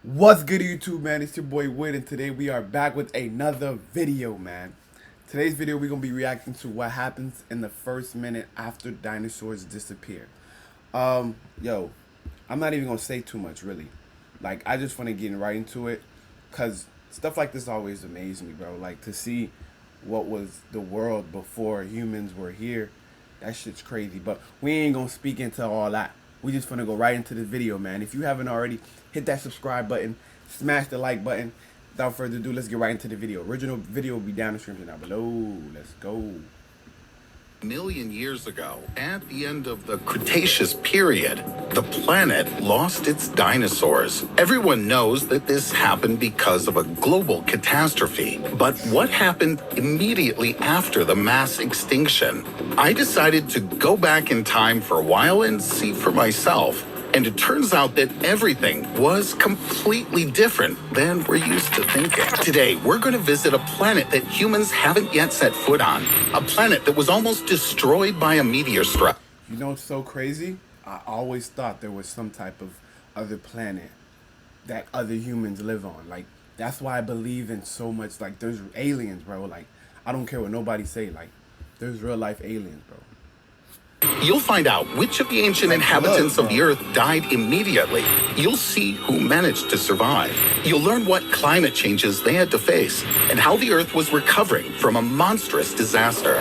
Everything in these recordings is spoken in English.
What's good, YouTube, man? It's your boy Wood, and today we are back with another video, man. Today's video, we're gonna be reacting to what happens in the first minute after dinosaurs disappear. Yo, I'm not even gonna say too much, really. Like, I just want to get right into it, cause stuff like this always amazes me, bro. Like, to see what was the world before humans were here, that shit's crazy. But we ain't gonna speak into all that. We just gonna go right into the video, man. If you haven't already, hit that subscribe button, smash the like button. Without further ado, let's get right into the video. Original video will be down the description down below. Let's go. Million years ago, at the end of the Cretaceous period, the planet lost its dinosaurs. Everyone knows that this happened because of a global catastrophe. But what happened immediately after the mass extinction? I decided to go back in time for a while and see for myself. And it turns out that everything was completely different than we're used to thinking. Today, we're going to visit a planet that humans haven't yet set foot on. A planet that was almost destroyed by a meteor strike. You know what's so crazy? I always thought there was some type of other planet that other humans live on. Like, that's why I believe in so much. Like, there's aliens, bro. Like, I don't care what nobody say. Like, there's real life aliens, bro. You'll find out which of the ancient inhabitants of the Earth died immediately. You'll see who managed to survive. You'll learn what climate changes they had to face and how the Earth was recovering from a monstrous disaster.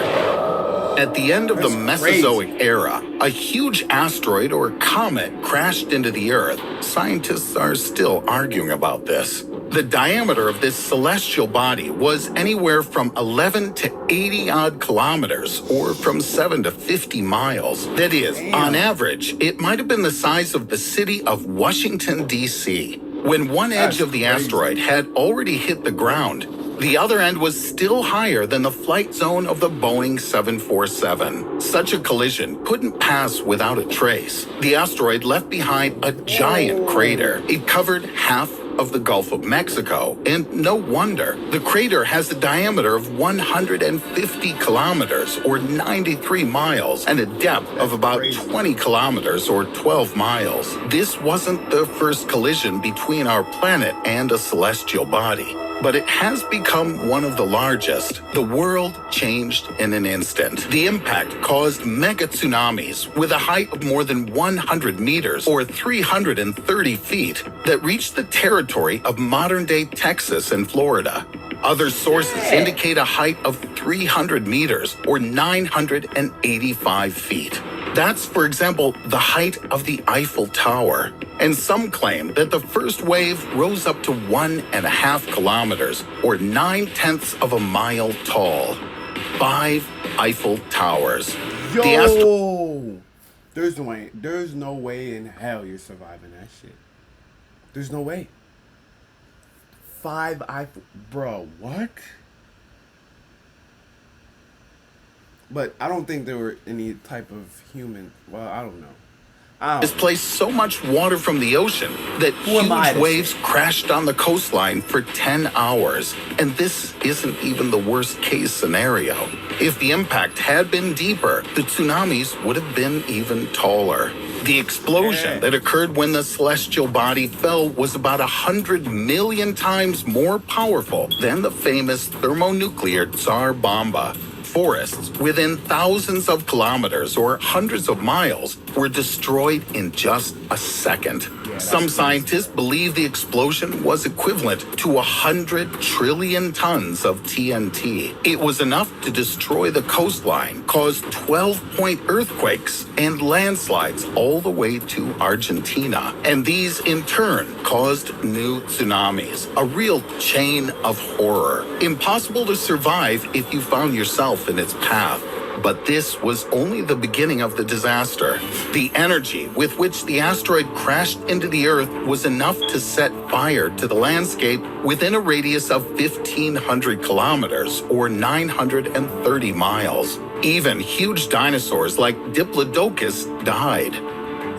At the end of the Mesozoic era, a huge asteroid or comet crashed into the Earth. Scientists are still arguing about this. The diameter of this celestial body was anywhere from 11 to 80 odd kilometers, or from 7 to 50 miles. That is, on average, it might have been the size of the city of Washington, D.C. When one edge of the asteroid had already hit the ground, the other end was still higher than the flight zone of the Boeing 747. Such a collision couldn't pass without a trace. The asteroid left behind a giant crater. It covered half of the Gulf of Mexico, and no wonder. The crater has a diameter of 150 kilometers, or 93 miles, and a depth of about 20 kilometers, or 12 miles. This wasn't the first collision between our planet and a celestial body, but it has become one of the largest. The world changed in an instant. The impact caused mega tsunamis with a height of more than 100 meters, or 330 feet, that reached the territory of modern-day Texas and Florida. Other sources indicate a height of 300 meters, or 985 feet. That's, for example, the height of the Eiffel Tower. And some claim that the first wave rose up to 1.5 kilometers, or 9/10 of a mile tall. 5 Eiffel Towers. Yo! There's no way in hell you're surviving that shit. There's no way. 5 Eiffel... Bro, what? But I don't think there were any type of human... Well, I don't know. Displaced so much water from the ocean that huge waves crashed on the coastline for 10 hours. And this isn't even the worst case scenario. If the impact had been deeper, the tsunamis would have been even taller. The explosion that occurred when the celestial body fell was about 100 million times more powerful than the famous thermonuclear Tsar Bomba. Forests within thousands of kilometers or hundreds of miles were destroyed in just a second. Some scientists believe the explosion was equivalent to 100 trillion tons of TNT. It was enough to destroy the coastline, cause 12-point earthquakes and landslides all the way to Argentina. And these, in turn, caused new tsunamis, a real chain of horror. Impossible to survive if you found yourself in its path. But this was only the beginning of the disaster. The energy with which the asteroid crashed into the Earth was enough to set fire to the landscape within a radius of 1,500 kilometers, or 930 miles. Even huge dinosaurs like Diplodocus died.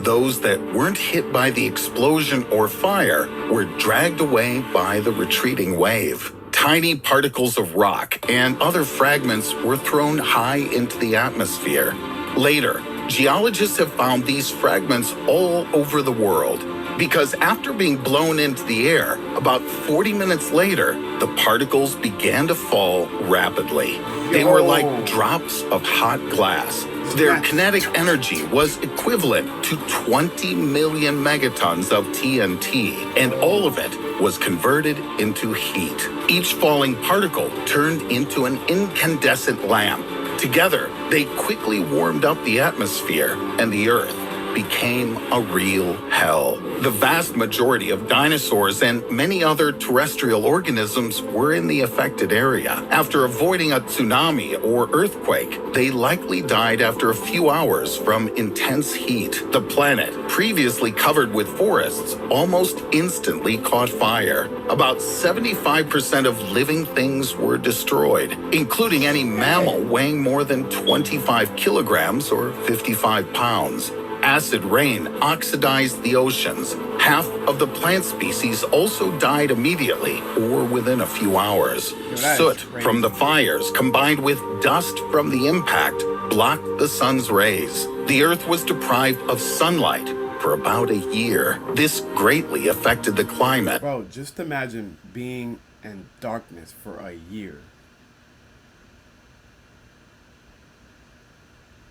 Those that weren't hit by the explosion or fire were dragged away by the retreating wave. Tiny particles of rock and other fragments were thrown high into the atmosphere. Later, geologists have found these fragments all over the world. because after being blown into the air, about 40 minutes later, the particles began to fall rapidly. They were like drops of hot glass. Their kinetic energy was equivalent to 20 million megatons of TNT, and all of it was converted into heat. Each falling particle turned into an incandescent lamp. Together, they quickly warmed up the atmosphere, and the Earth became a real hell. The vast majority of dinosaurs and many other terrestrial organisms were in the affected area. After avoiding a tsunami or earthquake, they likely died after a few hours from intense heat. The planet, previously covered with forests, almost instantly caught fire. About 75% of living things were destroyed, including any mammal weighing more than 25 kilograms or 55 pounds. Acid rain oxidized the oceans. Half of the plant species also died immediately or within a few hours. Soot from the fires combined with dust from the impact blocked the sun's rays. The Earth was deprived of sunlight for about a year. This greatly affected the climate. Bro, just imagine being in darkness for a year.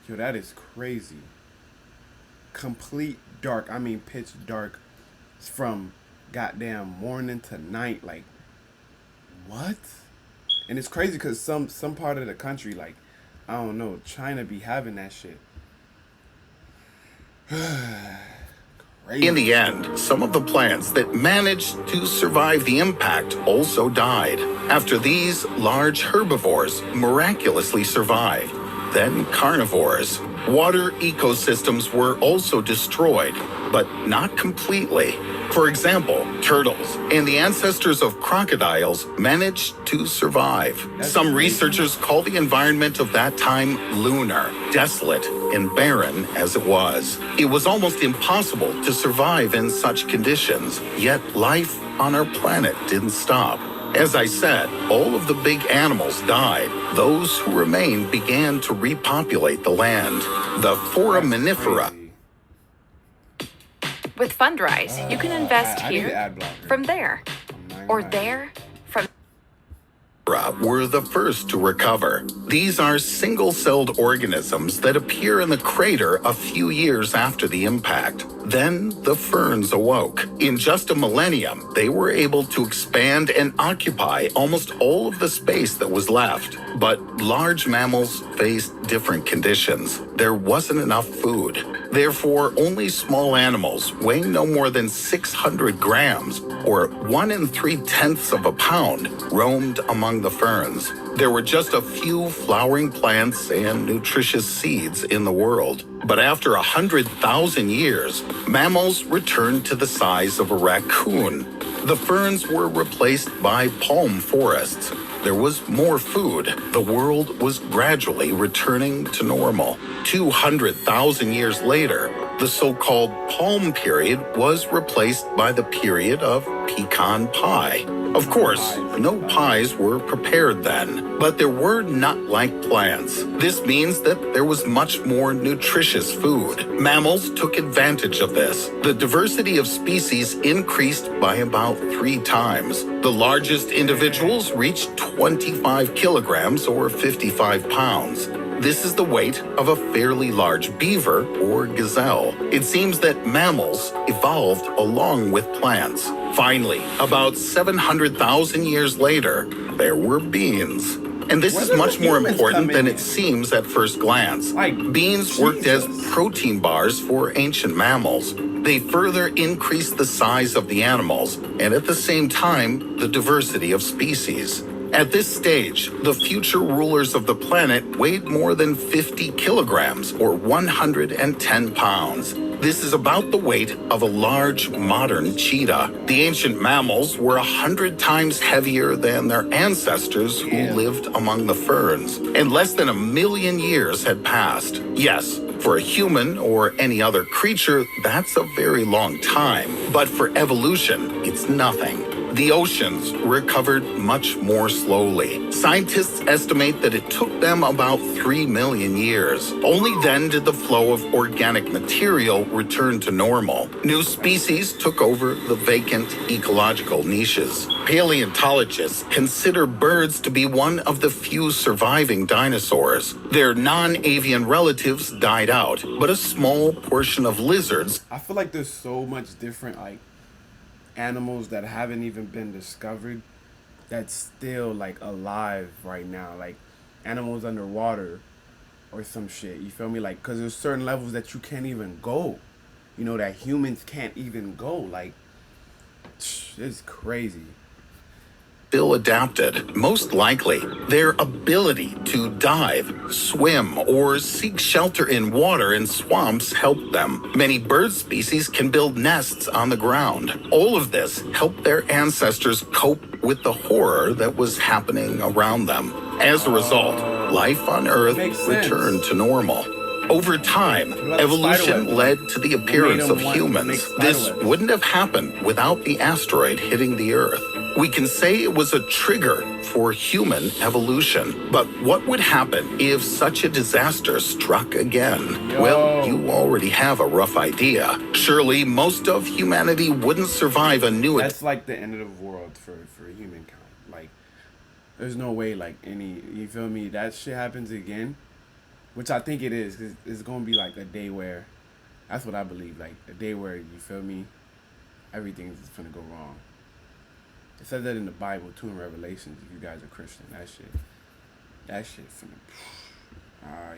Yo, that is crazy. Complete dark. I mean pitch dark from goddamn morning to night. Like, what? And it's crazy because some part of the country, like, I don't know, China be having that shit. Crazy. In the end, some of the plants that managed to survive the impact also died. After these, large herbivores miraculously survived. Then carnivores. Water ecosystems were also destroyed, but not completely. For example, turtles and the ancestors of crocodiles managed to survive. Some researchers call the environment of that time lunar, desolate and barren as it was. It was almost impossible to survive in such conditions, yet life on our planet didn't stop. As I said, all of the big animals died. Those who remained began to repopulate the land. The foraminifera. With Fundrise, you can invest here, from there, or there, from were the first to recover. These are single-celled organisms that appear in the crater a few years after the impact. Then the ferns awoke. In just a millennium, they were able to expand and occupy almost all of the space that was left. But large mammals faced different conditions. There wasn't enough food. Therefore, only small animals weighing no more than 600 grams, or 1 3/10 of a pound, roamed among the ferns. There were just a few flowering plants and nutritious seeds in the world. But after 100,000 years, mammals returned to the size of a raccoon. The ferns were replaced by palm forests. There was more food. The world was gradually returning to normal. 200,000 years later, the so-called palm period was replaced by the period of pecan pie. Of course, no pies were prepared then, but there were nut-like plants. This means that there was much more nutritious food. Mammals took advantage of this. The diversity of species increased by about 3 times. The largest individuals reached 25 kilograms or 55 pounds. This is the weight of a fairly large beaver or gazelle. It seems that mammals evolved along with plants. Finally, about 700,000 years later, there were beans. And this is much more important than it seems at first glance. Beans worked as protein bars for ancient mammals. They further increased the size of the animals, and at the same time, the diversity of species. At this stage, the future rulers of the planet weighed more than 50 kilograms, or 110 pounds. This is about the weight of a large modern cheetah. The ancient mammals were 100 times heavier than their ancestors who lived among the ferns, and less than 1 million years had passed. Yes, for a human or any other creature, that's a very long time, but for evolution, it's nothing. The oceans recovered much more slowly. Scientists estimate that it took them about 3 million years. Only then did the flow of organic material return to normal. New species took over the vacant ecological niches. Paleontologists consider birds to be one of the few surviving dinosaurs. Their non-avian relatives died out, but a small portion of lizards. I feel like there's so much different, like, animals that haven't even been discovered that's still, like, alive right now. Like, animals underwater or some shit. You feel me? Like, because there's certain levels that you can't even go. You know, that humans can't even go. Like, it's crazy. Still adapted. Most likely, their ability to dive, swim, or seek shelter in water and swamps helped them. Many bird species can build nests on the ground. All of this helped their ancestors cope with the horror that was happening around them. As a result, life on Earth returned to normal. Over time, evolution led to the appearance of humans. This wouldn't have happened without the asteroid hitting the Earth. We can say it was a trigger for human evolution. But what would happen if such a disaster struck again? Well, you already have a rough idea. Surely most of humanity wouldn't survive a new... That's like the end of the world for humankind. Like, there's no way, like, you feel me? That shit happens again, which I think it is, because it's going to be like a day where, that's what I believe, like a day where, you feel me, everything's going to go wrong. It says that in the Bible too, in Revelations, if you guys are Christian. That shit finna,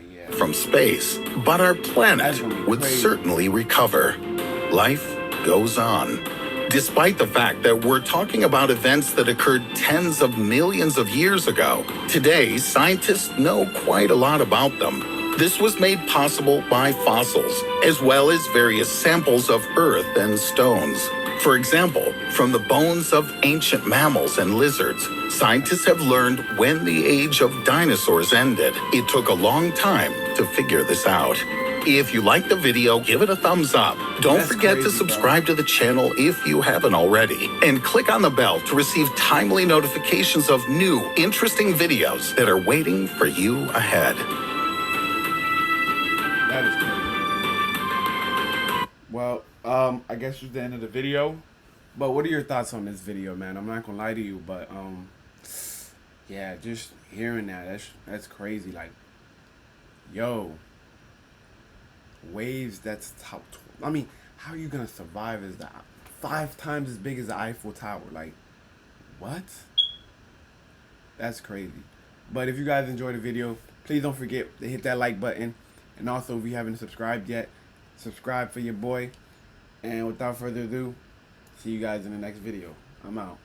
yeah. From space, but our planet would certainly recover. Life goes on. Despite the fact that we're talking about events that occurred tens of millions of years ago, today scientists know quite a lot about them. This was made possible by fossils, as well as various samples of earth and stones. For example, from the bones of ancient mammals and lizards, scientists have learned when the age of dinosaurs ended. It took a long time to figure this out. If you like the video, give it a thumbs up. Don't forget to subscribe to the channel if you haven't already. And click on the bell to receive timely notifications of new, interesting videos that are waiting for you ahead. That is crazy. Well, I guess it's the end of the video. But what are your thoughts on this video, man? I'm not gonna lie to you, but yeah, just hearing that's crazy. Like, yo, waves that's top. I mean, how are you gonna survive as 5 times as big as the Eiffel Tower? Like, what? That's crazy. But if you guys enjoyed the video, please don't forget to hit that like button. And also, if you haven't subscribed yet, subscribe for your boy. And without further ado, see you guys in the next video. I'm out.